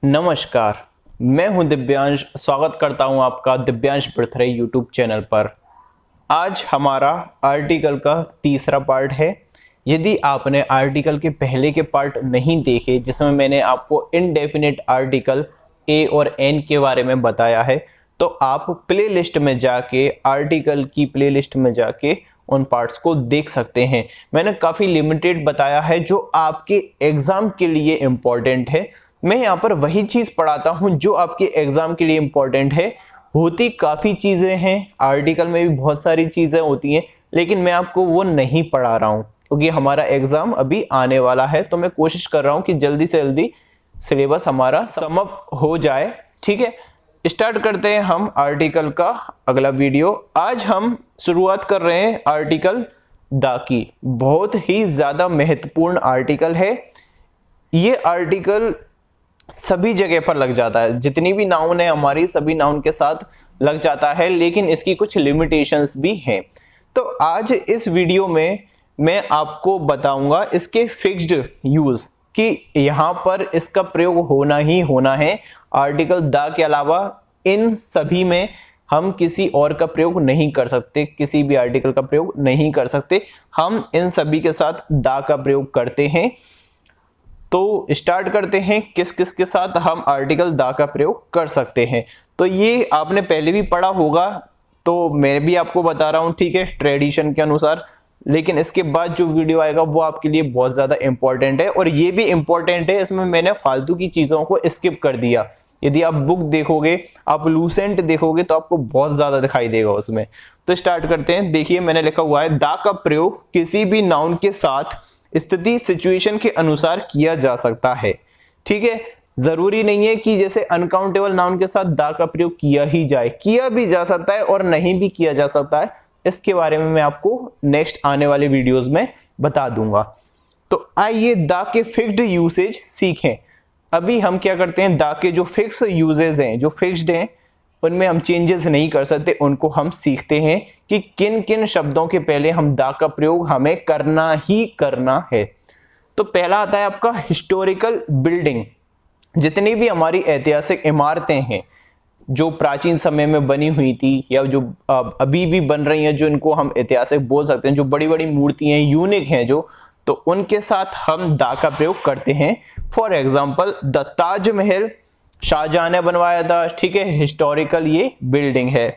नमस्कार, मैं हूं दिव्यांश। स्वागत करता हूं आपका दिव्यांश बर्थडे यूट्यूब चैनल पर। आज हमारा आर्टिकल का तीसरा पार्ट है। यदि आपने आर्टिकल के पहले के पार्ट नहीं देखे, जिसमें मैंने आपको इनडेफिनेट आर्टिकल ए और एन के बारे में बताया है, तो आप प्लेलिस्ट में जाके आर्टिकल की प्लेलिस्ट में जाके उन पार्ट्स को देख सकते हैं। मैंने काफ़ी लिमिटेड बताया है जो आपके एग्जाम के लिए इम्पोर्टेंट है। मैं यहाँ पर वही चीज़ पढ़ाता हूँ जो आपके एग्जाम के लिए इम्पोर्टेंट है। होती काफ़ी चीज़ें हैं, आर्टिकल में भी बहुत सारी चीज़ें होती हैं, लेकिन मैं आपको वो नहीं पढ़ा रहा हूँ क्योंकि हमारा एग्जाम अभी आने वाला है। तो मैं कोशिश कर रहा हूँ कि जल्दी से जल्दी सिलेबस हमारा समअप हो जाए। ठीक है, स्टार्ट करते हैं हम आर्टिकल का अगला वीडियो। आज हम शुरुआत कर रहे हैं आर्टिकल द की। बहुत ही ज़्यादा महत्वपूर्ण आर्टिकल है। ये आर्टिकल सभी जगह पर लग जाता है, जितनी भी नाउन है हमारी सभी नाउन के साथ लग जाता है, लेकिन इसकी कुछ लिमिटेशंस भी हैं। तो आज इस वीडियो में मैं आपको बताऊंगा इसके फिक्स्ड यूज कि यहाँ पर इसका प्रयोग होना ही होना है। आर्टिकल द के अलावा इन सभी में हम किसी और का प्रयोग नहीं कर सकते, किसी भी आर्टिकल का प्रयोग नहीं कर सकते। हम इन सभी के साथ द का प्रयोग करते हैं। तो स्टार्ट करते हैं किस किस के साथ हम आर्टिकल द का प्रयोग कर सकते हैं। तो ये आपने पहले भी पढ़ा होगा, तो मैं भी आपको बता रहा हूं, ठीक है, ट्रेडिशन के अनुसार। लेकिन इसके बाद जो वीडियो आएगा वो आपके लिए बहुत ज्यादा इंपॉर्टेंट है, और ये भी इंपॉर्टेंट है, इसमें मैंने फालतू की चीजों को स्किप कर दिया। यदि आप बुक देखोगे, आप लूसेंट देखोगे, तो आपको बहुत ज्यादा दिखाई देगा उसमें। तो स्टार्ट करते हैं। देखिए मैंने लिखा हुआ है, द का प्रयोग किसी भी नाउन के साथ स्थिति सिचुएशन के अनुसार किया जा सकता है। ठीक है, जरूरी नहीं है कि जैसे अनकाउंटेबल नाउन के साथ द का प्रयोग किया ही जाए, किया भी जा सकता है और नहीं भी किया जा सकता है। इसके बारे में मैं आपको नेक्स्ट आने वाले वीडियोस में बता दूंगा। तो आइए द के फिक्स्ड यूसेज सीखें। अभी हम क्या करते हैं, द के जो फिक्स यूजेज हैं, जो फिक्स्ड हैं, उनमें हम चेंजेस नहीं कर सकते, उनको हम सीखते हैं कि किन किन शब्दों के पहले हम द का प्रयोग हमें करना ही करना है। तो पहला आता है आपका हिस्टोरिकल बिल्डिंग। जितनी भी हमारी ऐतिहासिक इमारतें हैं जो प्राचीन समय में बनी हुई थी या जो अभी भी बन रही हैं, जो इनको हम ऐतिहासिक बोल सकते हैं, जो बड़ी बड़ी मूर्तियां यूनिक हैं जो, तो उनके साथ हम द का प्रयोग करते हैं। For example the Taj Mahal Shah Jahan ने बनवाया था, ठीक है, हिस्टोरिकल ये बिल्डिंग है।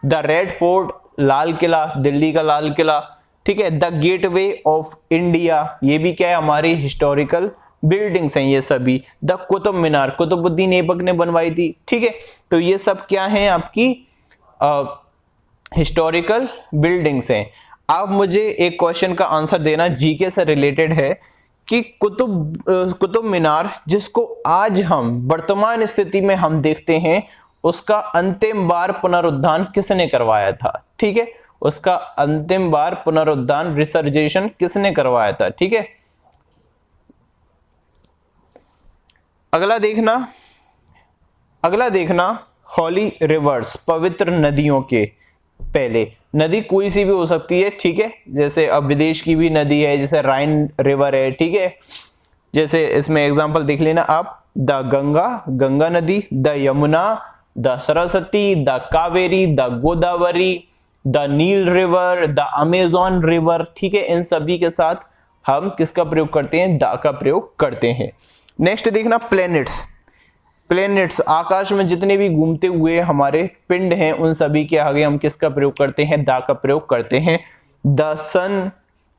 The red fort, Lal Qila, Delhi का लाल किला, ठीक है। द गेटवे ऑफ इंडिया, ये भी क्या है, हमारी हिस्टोरिकल बिल्डिंग्स हैं ये सभी। द कुतुब मीनार, कुतुबुद्दीन ऐबक ने बनवाई थी, ठीक है। तो ये सब क्या है, आपकी हिस्टोरिकल बिल्डिंग्स हैं। आप मुझे एक क्वेश्चन का आंसर देना, जीके से रिलेटेड है, कि कुतुब मीनार जिसको आज हम वर्तमान स्थिति में हम देखते हैं, उसका अंतिम बार पुनरुद्धार किसने करवाया था? ठीक है, उसका अंतिम बार पुनरुद्धार, रिसर्जेशन किसने करवाया था? ठीक है। अगला देखना होली रिवर्स, पवित्र नदियों के पहले। नदी कोई सी भी हो सकती है, ठीक है, जैसे अब विदेश की भी नदी है, जैसे राइन रिवर है, ठीक है। जैसे इसमें एग्जांपल देख लेना आप, द गंगा नदी, the Yamuna, the Saraswati, the Kaveri, the Godavari, the Nile river, the Amazon river, ठीक है। इन सभी के साथ हम किसका प्रयोग करते हैं? द का प्रयोग करते हैं। नेक्स्ट देखना प्लेनेट्स, आकाश में जितने भी घूमते हुए हमारे पिंड हैं, उन सभी के आगे हम किसका प्रयोग करते हैं? द का प्रयोग करते हैं। The sun,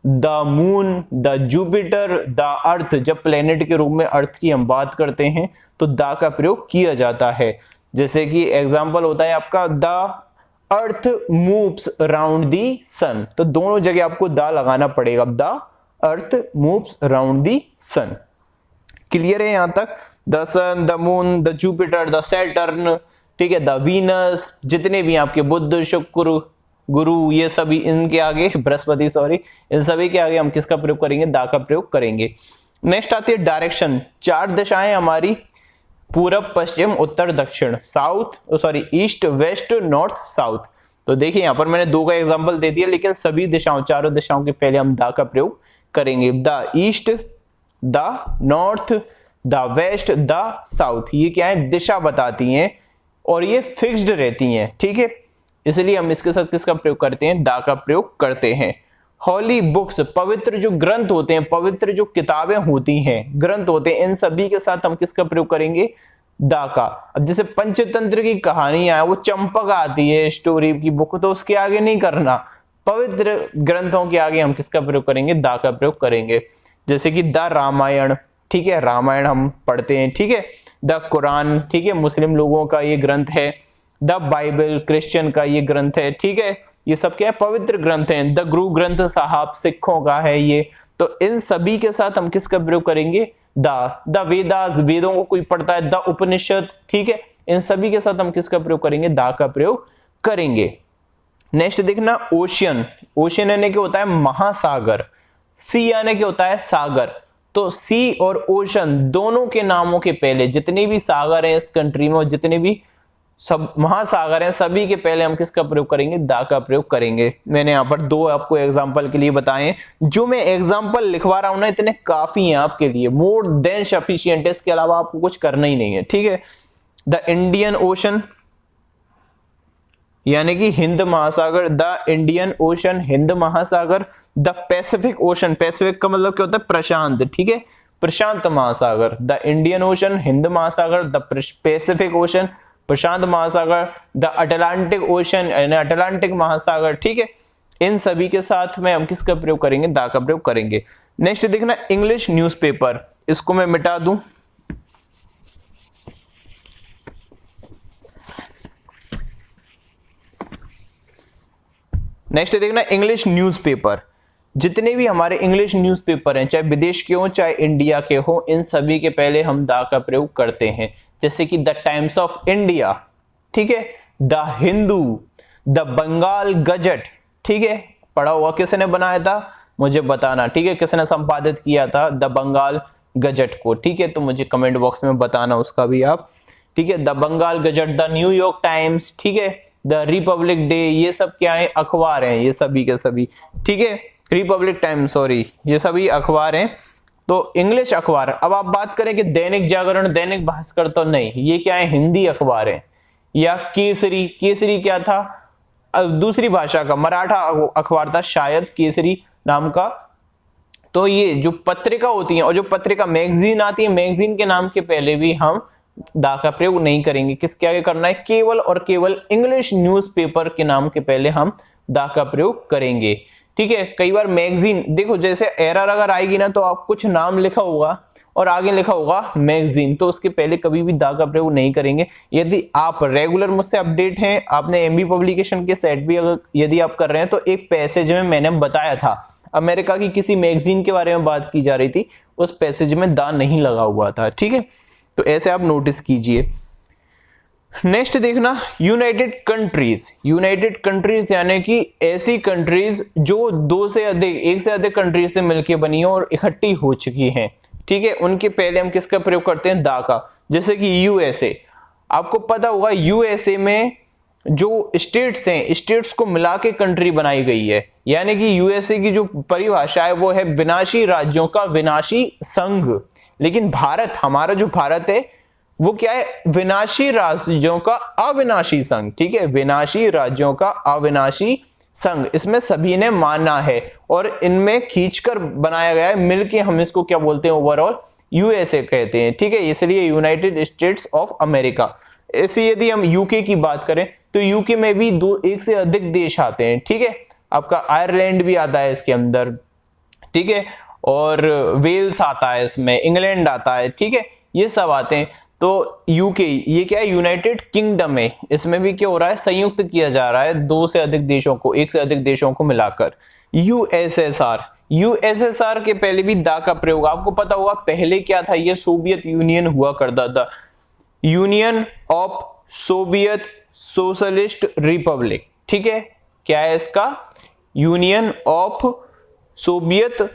the moon, the Jupiter, the earth, जब प्लेनेट के रूप में अर्थ की हम बात करते हैं तो द का प्रयोग किया जाता है। जैसे कि एग्जाम्पल होता है आपका, the earth moves around the sun, तो दोनों जगह आपको द लगाना पड़ेगा, the earth moves around the sun. Clear है यहां तक? The sun, the moon, the Jupiter, the Saturn, ठीक है, द वीनस, जितने भी आपके बुध, शुक्र, गुरु, ये सभी, इनके आगे बृहस्पति, सॉरी, इन सभी के आगे हम किसका प्रयोग करेंगे? द का प्रयोग करेंगे। नेक्स्ट आती है डायरेक्शन। 4 दिशाएं हमारी, पूरब, पश्चिम, उत्तर, दक्षिण, ईस्ट, वेस्ट, नॉर्थ, साउथ। तो देखिए यहां पर मैंने 2 का एग्जांपल दे दिया, लेकिन सभी दिशाओं, चारों दिशाओं के पहले हम द का प्रयोग करेंगे। The east, the north, the west, the south. ये क्या है, दिशा बताती हैं और ये फिक्स्ड रहती हैं, ठीक है। इसलिए हम इसके साथ किसका प्रयोग करते हैं, द का प्रयोग करते हैं। हॉली बुक्स, पवित्र जो ग्रंथ होते हैं, पवित्र जो किताबें होती हैं, ग्रंथ होते हैं, इन सभी के साथ हम किसका प्रयोग करेंगे, द का। अब जैसे पंचतंत्र की कहानियां, वो चंपक आती है स्टोरी की बुक, तो उसके आगे नहीं करना, पवित्र ग्रंथों के आगे हम किसका प्रयोग करेंगे, द का प्रयोग करेंगे। जैसे कि द रामायण, ठीक है, रामायण हम पढ़ते हैं, ठीक है। द कुरान, ठीक है, मुस्लिम लोगों का ये ग्रंथ है। द बाइबल, क्रिश्चियन का ये ग्रंथ है, ठीक है। ये सब क्या है, पवित्र ग्रंथ हैं। द गुरु ग्रंथ साहब सिखों का है ये। तो इन सभी के साथ हम किसका प्रयोग करेंगे, द वेदास, वेदों को कोई पढ़ता है, द उपनिषद, ठीक है। इन सभी के साथ हम किसका प्रयोग करेंगे, द का प्रयोग करेंगे। नेक्स्ट देखना, ओशियन। ओशियन यानी कि होता है महासागर, सी यानी कि होता है सागर। तो सी और ओशन दोनों के नामों के पहले जितने भी सागर हैं इस कंट्री में, और जितने भी सब महासागर हैं, सभी के पहले हम किसका प्रयोग करेंगे, द का प्रयोग करेंगे। मैंने यहाँ पर दो आपको एग्जांपल के लिए बताए, जो मैं एग्जांपल लिखवा रहा हूं ना, इतने काफी हैं आपके लिए, मोर देन सफिशिएंट। इसके अलावा आपको कुछ करना ही नहीं है, ठीक है। द इंडियन ओशन यानी कि हिंद महासागर, द इंडियन ओशन, हिंद महासागर। द पैसिफिक ओशन, पैसिफिक का मतलब क्या होता है, प्रशांत, ठीक है, प्रशांत महासागर। द इंडियन ओशन, हिंद महासागर। द पैसिफिक ओशन, प्रशांत महासागर। द अटलांटिक ओशन यानी अटलांटिक महासागर, ठीक है। इन सभी के साथ में हम किसका प्रयोग करेंगे, द का प्रयोग करेंगे। नेक्स्ट देखना, इंग्लिश न्यूज़पेपर, इसको मैं मिटा दूं। नेक्स्ट देखना, इंग्लिश न्यूज़पेपर। जितने भी हमारे इंग्लिश न्यूज़पेपर हैं, चाहे विदेश के हो चाहे इंडिया के हो, इन सभी के पहले हम द का प्रयोग करते हैं। जैसे कि द टाइम्स ऑफ इंडिया, ठीक है, the Hindu, the Bengal gazette, ठीक है। पढ़ा हुआ, किसने बनाया था मुझे बताना, ठीक है, किसने संपादित किया था द बंगाल गजट को, ठीक है। तो मुझे कमेंट बॉक्स में बताना उसका भी आप, ठीक है। The Bengal gazette, the New York Times, ठीक है, द रिपब्लिक डे, ये सब क्या है, अखबार हैं ये सभी के सभी, ठीक है। रिपब्लिक टाइम्स, सॉरी, ये सभी अखबार हैं, तो इंग्लिश अखबार। अब आप बात करें कि दैनिक जागरण, दैनिक भास्कर, तो नहीं, ये क्या है, हिंदी अखबार है। या केसरी, केसरी क्या था, दूसरी भाषा का मराठा अखबार था शायद, केसरी नाम का। तो ये जो पत्रिका होती है और जो पत्रिका मैगजीन आती है, मैगजीन के नाम के पहले भी हम द का प्रयोग नहीं करेंगे। किसके आगे करना है, केवल और केवल इंग्लिश न्यूज़पेपर के नाम के पहले हम द का प्रयोग करेंगे, ठीक है। कई बार मैगजीन, देखो जैसे एरर अगर आएगी ना, तो आप कुछ नाम लिखा होगा और आगे लिखा होगा मैगजीन, तो उसके पहले कभी भी द का प्रयोग नहीं करेंगे। यदि आप रेगुलर मुझसे अपडेट हैं, आपने एमबी पब्लिकेशन के सेट भी अगर यदि आप कर रहे हैं, तो एक पैसेज में मैंने बताया था, अमेरिका की किसी मैगजीन के बारे में बात की जा रही थी, उस पैसेज में द नहीं लगा हुआ था, ठीक है। तो ऐसे आप नोटिस कीजिए। नेक्स्ट देखना, यूनाइटेड कंट्रीज। यूनाइटेड कंट्रीज यानी कि ऐसी कंट्रीज जो दो से अधिक, एक से अधिक कंट्रीज से मिलकर बनी हो और इकट्ठी हो चुकी हैं, ठीक है। उनके पहले हम किसका प्रयोग करते हैं, द का। जैसे कि यूएसए, आपको पता होगा यूएसए में जो स्टेट्स हैं, स्टेट्स को मिला के कंट्री बनाई गई है। यानी कि यूएसए की जो परिभाषा है वो है विनाशी राज्यों का विनाशी संघ। लेकिन भारत, हमारा जो भारत है वो क्या है, विनाशी राज्यों का अविनाशी संघ, ठीक है, विनाशी राज्यों का अविनाशी संघ। इसमें सभी ने माना है और इनमें खींचकर बनाया गया है, मिलके हम इसको क्या बोलते हैं, ओवरऑल यूएसए कहते हैं, ठीक है। इसलिए यूनाइटेड स्टेट्स ऑफ अमेरिका। ऐसे यदि हम यूके की बात करें तो यूके में भी एक से अधिक देश आते हैं, ठीक है। आपका आयरलैंड भी आता है इसके अंदर, ठीक है, और वेल्स आता है इसमें, इंग्लैंड आता है, ठीक है, ये सब आते हैं। तो यूके ये क्या है, यूनाइटेड किंगडम है, इसमें भी क्या हो रहा है, संयुक्त किया जा रहा है दो से अधिक देशों को, एक से अधिक देशों को मिलाकर। यूएसएसआर, यूएसएसआर के पहले भी द का प्रयोग, आपको पता होगा पहले क्या था, ये सोवियत यूनियन हुआ करता था, union of Soviet socialist Republic, ठीक है। क्या है इसका, union of Soviet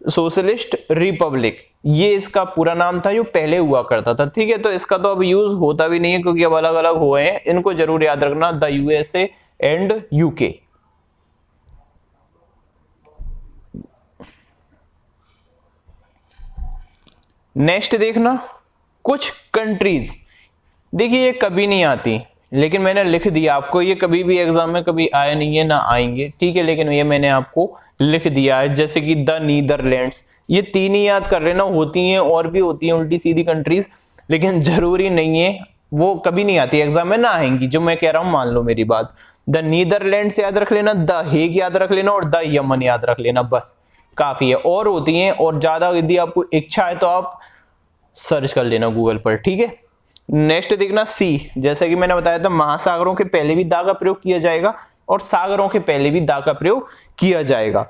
socialist Republic, ये इसका पूरा नाम था, जो पहले हुआ करता था, ठीक है। तो इसका तो अब यूज होता भी नहीं है क्योंकि अब अलग अलग हुए हैं, इनको जरूर याद रखना, the USA and UK. Next देखना कुछ कंट्रीज, देखिए ये कभी नहीं आती लेकिन मैंने लिख दिया आपको, ये कभी भी एग्जाम में कभी आए नहीं है ना आएंगे, ठीक है, लेकिन ये मैंने आपको लिख दिया है। जैसे कि द नीदरलैंड्स, ये तीन ही याद कर लेना, होती हैं और भी होती हैं उल्टी सीधी कंट्रीज, लेकिन जरूरी नहीं है, वो कभी नहीं आती एग्जाम में, ना आएंगी, जो मैं कह रहा हूं मान लो मेरी बात। द नीदरलैंड्स याद रख लेना, द हेग याद रख लेना और द यमन याद रख लेना, बस काफी है। और होती हैं, और ज्यादा यदि आपको इच्छा है तो आप सर्च कर लेना गूगल पर, ठीक है। नेक्स्ट देखना सी, जैसे कि मैंने बताया था महासागरों के पहले भी दा का प्रयोग किया जाएगा और सागरों के पहले भी दा का प्रयोग किया जाएगा।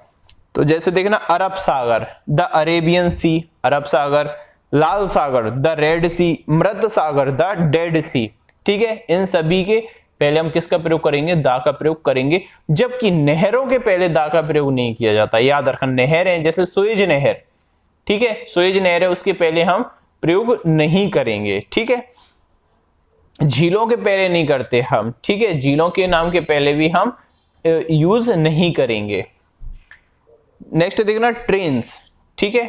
तो जैसे देखना अरब सागर, द अरेबियन सी, अरब सागर, लाल सागर, द रेड सी, मृत सागर, द डेड सी, ठीक है। इन सभी के पहले हम किसका प्रयोग करेंगे, दा का प्रयोग करेंगे, जबकि नहरों के पहले दा का प्रयोग नहीं किया जाता, याद रखना। नहर है जैसे सुएज नहर, ठीक है, सुएज नहर है, उसके पहले हम प्रयोग नहीं करेंगे, ठीक है। झीलों के पहले नहीं करते हम, ठीक है, झीलों के नाम के पहले भी हम यूज नहीं करेंगे। नेक्स्ट देखना ट्रेन्स, ठीक है,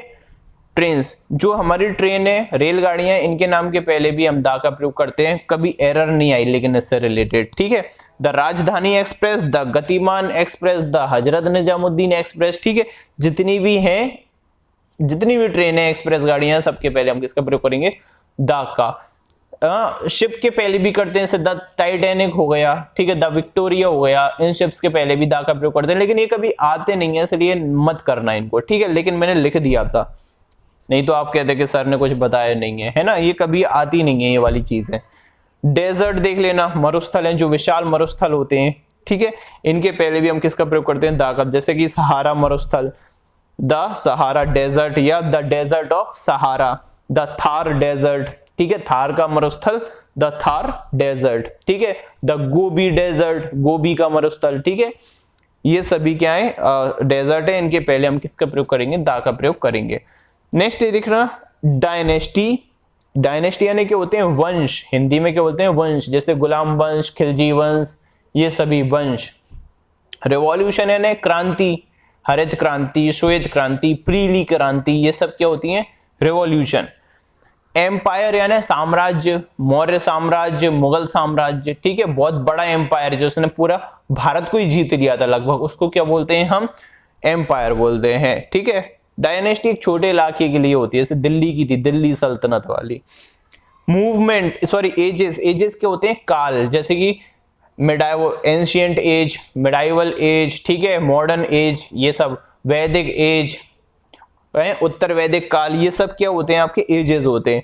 ट्रेन्स जो हमारी ट्रेन है, रेलगाड़ियां, इनके नाम के पहले भी हम दा का प्रयोग करते हैं, कभी एरर नहीं आई लेकिन इससे रिलेटेड, ठीक है। द राजधानी एक्सप्रेस, द गतिमान express, the Hazrat Nizamuddin express, ठीक है, जितनी भी हैं, जितनी भी ट्रेन है, एक्सप्रेस गाड़ियां, सबके पहले हम किसका प्रयोग करेंगे, दा का। शिप के पहले भी करते हैं, द टाइटैनिक हो गया, ठीक है, द विक्टोरिया हो गया, इन शिप्स के पहले भी दा का प्रयोग करते हैं, लेकिन ये कभी आते नहीं है, इसलिए मत करना इनको, ठीक है, लेकिन मैंने लिख दिया था, नहीं तो आप कहते कि सर ने कुछ बताया नहीं है ना, ये कभी आती नहीं है ये वाली चीजें। डेजर्ट देख लेना, मरुस्थल हैं, जो विशाल मरुस्थल होते हैं, ठीक है, इनके पहले भी हम किसका प्रयोग करते हैं, दा का। जैसे कि सहारा मरुस्थल, द सहारा डेजर्ट, या the desert of Sahara, the Thar desert, ठीक है, थार का मरुस्थल, द थार डेजर्ट, ठीक है, द गोबी डेजर्ट, गोबी का मरुस्थल, ठीक है, ये सभी क्या है, डेजर्ट है, इनके पहले हम किसका प्रयोग करेंगे, दा का प्रयोग करेंगे। नेक्स्ट ये दिखना डायनेस्टी, डायनेस्टी यानी क्या होते हैं, वंश, हिंदी में क्या बोलते हैं, वंश, जैसे गुलाम वंश, खिलजी वंश, ये सभी वंश। रेवोल्यूशन यानी क्रांति, हरित क्रांति, श्वेत क्रांति, पीली क्रांति, ये सब क्या होती हैं, रेवोल्यूशन। एम्पायर यानी साम्राज्य, मौर्य साम्राज्य, मुगल साम्राज्य, ठीक है, बहुत बड़ा एम्पायर जो उसने पूरा भारत को ही जीत लिया था लगभग, उसको क्या बोलते हैं हम, एम्पायर बोलते हैं, ठीक है। डायनेस्टी एक छोटे इलाके के लिए होती है, जैसे दिल्ली की थी, दिल्ली सल्तनत वाली। मूवमेंट, सॉरी एजेस, एजेस क्या होते हैं, काल, जैसे कि medieval, ancient age, medieval age, ठीक है, मॉडर्न एज, ये सब, वैदिक एज, उत्तर वैदिक काल, ये सब क्या होते हैं, आपके एजेस होते हैं।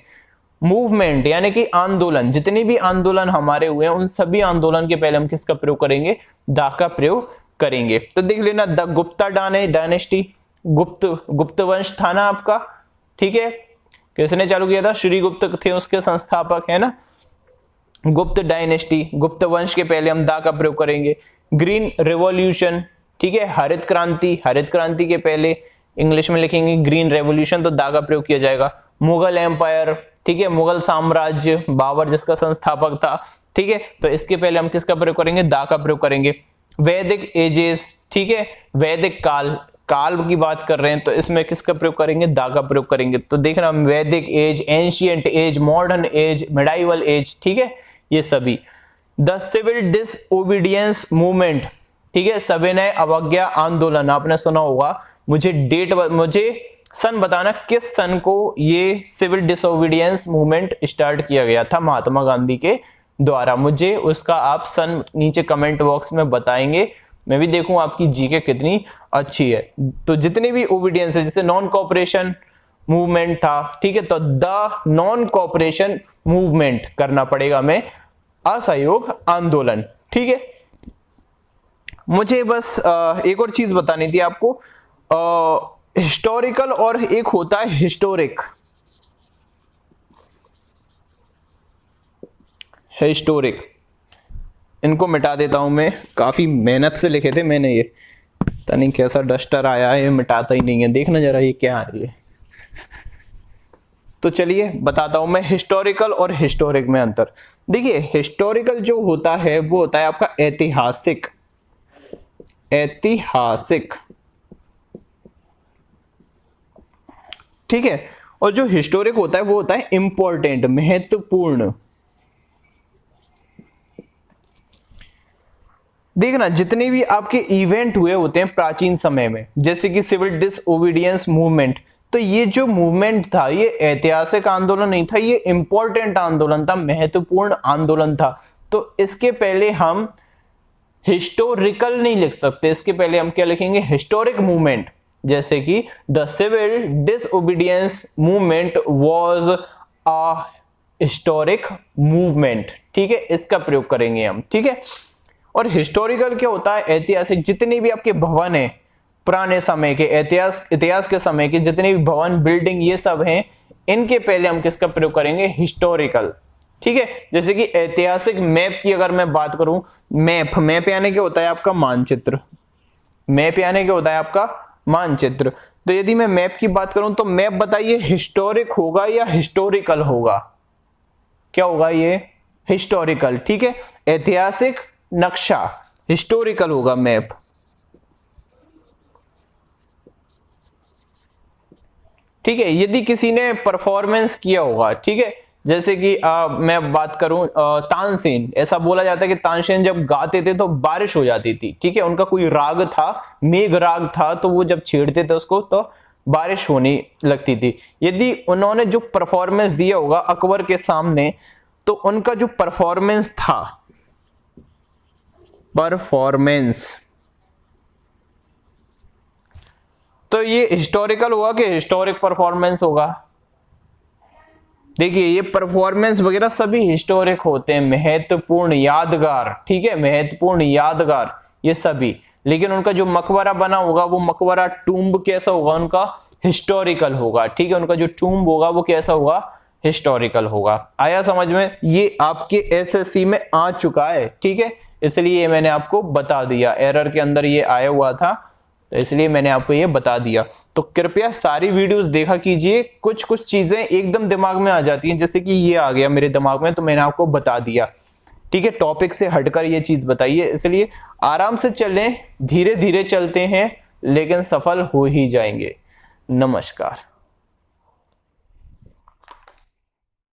मूवमेंट यानी कि आंदोलन, जितने भी आंदोलन हमारे हुए हैं, उन सभी आंदोलन के पहले हम किसका प्रयोग करेंगे, दा का प्रयोग करेंगे। तो देख लेना, द गुप्ता डायनेस्टी, गुप्त वंश था ना आपका, ठीक है, किसने चालू किया था, श्री गुप्त थे उसके संस्थापक, है ना। गुप्त डायनेस्टी, गुप्त वंश के पहले हम दा का प्रयोग करेंगे। ग्रीन रेवोल्यूशन, ठीक है, हरित क्रांति, हरित क्रांति के पहले इंग्लिश में लिखेंगे ग्रीन रेवोल्यूशन, तो दा का प्रयोग किया जाएगा। मुगल एम्पायर, ठीक है, मुगल साम्राज्य, बाबर जिसका संस्थापक था, ठीक है, तो इसके पहले हम किसका प्रयोग करेंगे, दा का प्रयोग करेंगे। वैदिक एजेस, ठीक है, वैदिक काल, काल की बात कर रहे हैं, तो इसमें किसका प्रयोग करेंगे, दा का प्रयोग करेंगे। तो देखना, Vedic age, ancient age, modern age, medieval age, ठीक है, ये सभी। द सिविल डिसओबीडियंस मूवमेंट, ठीक है, सविनय अवज्ञा आंदोलन, आपने सुना होगा, मुझे सन बताना किस सन को ये सिविल डिसओबीडियंस मूवमेंट स्टार्ट किया गया था महात्मा गांधी के द्वारा, मुझे उसका आप सन नीचे कमेंट बॉक्स में बताएंगे, मैं भी देखूं आपकी जीके कितनी अच्छी है। तो जितनी भी ओबीडियंस है, जैसे नॉन कोऑपरेशन मूवमेंट था, ठीक है, तो द नॉन कोऑपरेशन मूवमेंट करना पड़ेगा हमें, असहयोग आंदोलन, ठीक है। मुझे बस एक और चीज बतानी थी आपको, हिस्टोरिकल और एक होता है हिस्टोरिक, हिस्टोरिक, इनको मिटा देता हूं मैं, काफी मेहनत से लिखे थे मैंने ये, पता नहीं कैसा डस्टर आया है, मिटाता ही नहीं है, देखना जरा ये क्या है ये। तो चलिए बताता हूं मैं हिस्टोरिकल और हिस्टोरिक में अंतर। देखिए हिस्टोरिकल जो होता है वो होता है आपका ऐतिहासिक, ऐतिहासिक, ठीक है, और जो हिस्टोरिक होता है वो होता है इंपॉर्टेंट, महत्वपूर्ण। देखना जितने भी आपके इवेंट हुए होते हैं प्राचीन समय में, जैसे कि सिविल डिसओबीडियंस मूवमेंट, तो ये जो मूवमेंट था ये ऐतिहासिक आंदोलन नहीं था, ये इंपॉर्टेंट आंदोलन था, महत्वपूर्ण आंदोलन था। तो इसके पहले हम हिस्टोरिकल नहीं लिख सकते, इसके पहले हम क्या लिखेंगे, हिस्टोरिक मूवमेंट। जैसे कि the civil disobedience movement was a historic movement, ठीक है, इसका प्रयोग करेंगे हम, ठीक है। और हिस्टोरिकल क्या होता है, ऐतिहासिक। जितने भी आपके भवन हैं पुराने समय के, इतिहास के समय के जितने भी भवन, बिल्डिंग, ये सब हैं, इनके पहले हम किसका प्रयोग करेंगे, हिस्टोरिकल, ठीक है। जैसे कि ऐतिहासिक मैप की अगर मैं बात करूं, मैप यानी क्या होता है आपका मानचित्र, मैप यानी क्या होता है आपका मानचित्र। तो यदि मैं मैप की बात करूं तो मैप बताइए हिस्टोरिक होगा या हिस्टोरिकल होगा, क्या होगा ये, हिस्टोरिकल, ठीक है। ऐतिहासिक नक्शा हिस्टोरिकल होगा मैप, ठीक है। यदि किसी ने परफॉर्मेंस किया होगा, ठीक है, जैसे कि मैं बात करूं तानसेन, ऐसा बोला जाता है कि तानसेन जब गाते थे तो बारिश हो जाती थी, ठीक है। उनका कोई राग था, मेघ राग था, तो वो जब छेड़ते थे उसको तो बारिश होने लगती थी। यदि उन्होंने जो परफॉर्मेंस दिया होगा अकबर के सामने, तो उनका जो परफॉर्मेंस था, परफॉर्मेंस, तो ये हिस्टोरिकल होगा कि हिस्टोरिक परफॉर्मेंस होगा। देखिए ये परफॉर्मेंस वगैरह सभी हिस्टोरिक होते हैं, महत्वपूर्ण, यादगार, ठीक है, महत्वपूर्ण, यादगार, ये सभी। लेकिन उनका जो मकबरा बना होगा, वो मकबरा टूम्ब कैसा होगा, उनका हिस्टोरिकल होगा, ठीक है। उनका जो टूम्ब होगा वो कैसा होगा, हिस्टोरिकल होगा। आया समझ में, ये आपके एसएससी में आ चुका है, ठीक है, इसलिए मैंने आपको बता दिया, एरर के अंदर ये आया हुआ था, तो इसलिए मैंने आपको ये बता दिया। तो कृपया सारी वीडियोस देखा कीजिए, कुछ कुछ चीजें एकदम दिमाग में आ जाती हैं, जैसे कि ये आ गया मेरे दिमाग में तो मैंने आपको बता दिया, ठीक है। टॉपिक से हटकर ये चीज बताइए, इसलिए आराम से चलें, धीरे धीरे चलते हैं, लेकिन सफल हो ही जाएंगे। नमस्कार।